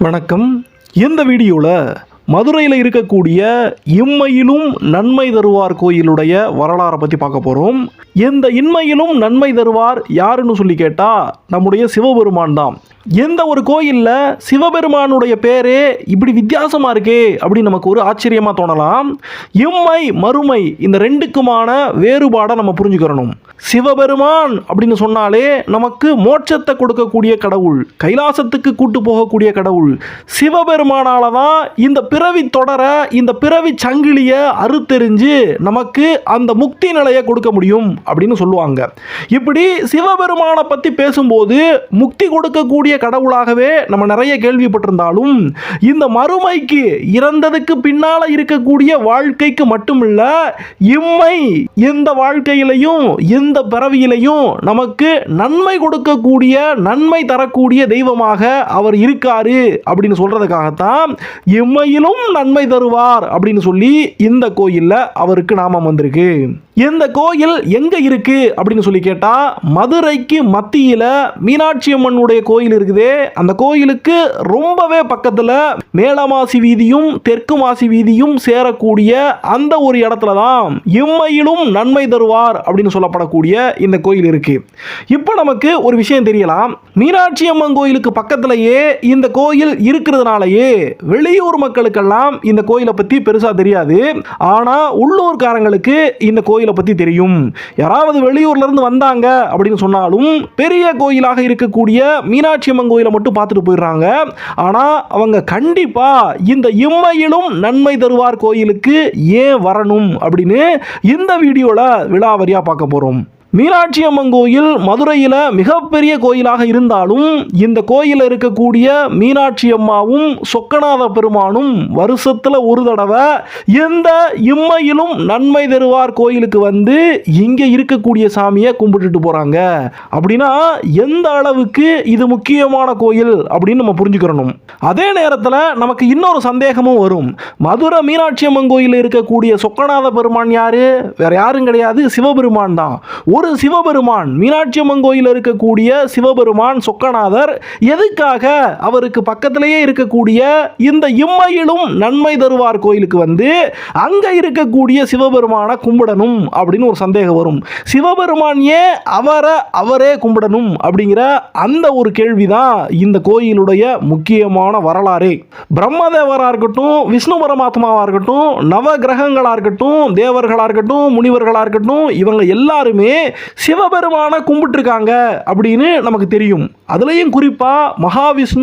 வணக்கம். இந்த வீடியோவில் மதுரையில் இருக்கக்கூடிய இம்மையிலும் நன்மை தருவார் கோயிலுடைய வரலாறை பற்றி பார்க்க போகிறோம். இந்த இன்மையிலும் நன்மை தருவார் யாருன்னு சொல்லி கேட்டால் நம்முடைய சிவபெருமான் தான். எந்த ஒரு கோயிலில் சிவபெருமானுடைய பேரே இப்படி வித்தியாசமாக இருக்கே அப்படின்னு நமக்கு ஒரு ஆச்சரியமாக தோணலாம். இம்மை மறுமை இந்த ரெண்டுக்குமான வேறுபாடை நம்ம புரிஞ்சுக்கிறணும். சிவபெருமான் அப்படின்னு சொன்னாலே நமக்கு மோட்சத்தை கொடுக்கக்கூடிய கடவுள், கைலாசத்துக்கு கூட்டு போகக்கூடிய கடவுள். சிவபெருமானால தான் இந்த பிறவி தொடர, இந்த பிறவி சங்கிலியை அறுத்தெறிஞ்சு நமக்கு அந்த முக்தி நிலையை கொடுக்க முடியும் அப்படின்னு சொல்லுவாங்க. இப்படி சிவபெருமானை பற்றி பேசும்போது முக்தி கொடுக்கக்கூடிய கடவுளாகவே நம்ம நிறைய கேள்விப்பட்டிருந்தாலும், இந்த மறுமைக்கு இறந்ததுக்கு பின்னால இருக்கக்கூடிய வாழ்க்கைக்கு மட்டுமில்ல, இம்மை இந்த வாழ்க்கையிலையும் இந்த பிறவியிலையும் நமக்கு நன்மை கொடுக்கக்கூடிய, நன்மை தரக்கூடிய தெய்வமாக அவர் இருக்காரு அப்படின்னு சொல்றதுக்காகத்தான் இம்மையிலும் நன்மை தருவார் அப்படின்னு சொல்லி இந்த கோயில்ல அவருக்கு நாமம் வந்திருக்கு. இந்த கோயில் எங்க இருக்கு அப்படின்னு சொல்லி கேட்டா, மதுரைக்கு மத்தியில மீனாட்சி அம்மனுடைய கோயில் இருக்குதே, அந்த கோயிலுக்கு ரொம்பவே பக்கத்துல மேலமாசி வீதியும் தெற்கு மாசி வீதியும் சேரக்கூடிய அந்த ஒரு இடத்துல தான் இம்மையிலும் நன்மை தருவார் அப்படின்னு சொல்லப்படக்கூடிய இந்த கோயில் இருக்கு. இப்போ நமக்கு ஒரு விஷயம் தெரியலாம். மீனாட்சி அம்மன் கோயிலுக்கு பக்கத்திலேயே இந்த கோயில் இருக்கிறதுனாலயே வெளியூர் மக்களுக்கெல்லாம் இந்த கோயிலை பத்தி பெருசா தெரியாது. ஆனா உள்ளூர்காரங்களுக்கு இந்த கோயில் பத்தி தெரியும். யாராவது வெளியூர்ல இருந்து வந்தாங்க அப்படின்னு சொன்னாலும் பெரிய கோயிலாக இருக்கக்கூடிய மீனாட்சி அம்மன் கோயிலை மட்டும் பார்த்துட்டு போயிடுறாங்க. ஆனா அவங்க கண்டிப்பா இந்த இம்மையிலும் நன்மை தருவார் கோயிலுக்கு ஏன் வரணும் அப்படின்னு இந்த வீடியோல விலாவரியா பார்க்க போறோம். மீனாட்சி அம்மன் கோயில் மதுரையில் மிகப்பெரிய கோயிலாக இருந்தாலும், இந்த கோயிலில் இருக்கக்கூடிய மீனாட்சி அம்மாவும் சொக்கநாத பெருமானும் வருஷத்தில் ஒரு தடவை எந்த இம்மையிலும் நன்மை தருவார் கோயிலுக்கு வந்து இங்கே இருக்கக்கூடிய சாமியை கும்பிட்டுட்டு போகிறாங்க. அப்படின்னா எந்த அளவுக்கு இது முக்கியமான கோயில் அப்படின்னு நம்ம புரிஞ்சுக்கிறணும். அதே நேரத்தில் நமக்கு இன்னொரு சந்தேகமும் வரும். மதுரை மீனாட்சி அம்மன் கோயிலில் இருக்கக்கூடிய சொக்கநாத பெருமான் யாரு? வேற யாரும் கிடையாது, சிவபெருமான் தான். ஒரு சிவபெருமான், மீனாட்சி அம்மன் கோயிலில் இருக்கக்கூடிய சிவபெருமான் சொக்கநாதர் எதுக்காக அவருக்கு பக்கத்திலேயே இருக்கக்கூடிய இந்த இம்மையிலும் நன்மை தருவார் கோயிலுக்கு வந்து அங்க இருக்கக்கூடிய சிவபெருமானை கும்பிடணும் அப்படின்னு ஒரு சந்தேகம் வரும். சிவபெருமான் ஏன் அவரே கும்பிடணும் அப்படிங்கிற அந்த ஒரு கேள்விதான் இந்த கோயிலுடைய முக்கியமான வரலாறு. பிரம்மதேவராக இருக்கட்டும், விஷ்ணு பரமாத்மாவாக இருக்கட்டும், நவ கிரகங்களாக இருக்கட்டும், தேவர்களாக இருக்கட்டும், முனிவர்களாக இருக்கட்டும், இவங்க எல்லாருமே சிவபெருமான கும்பிட்டு இருக்காங்க அப்படின்னு நமக்கு தெரியும். அதுலயும் குறிப்பா மகாவிஷ்ணு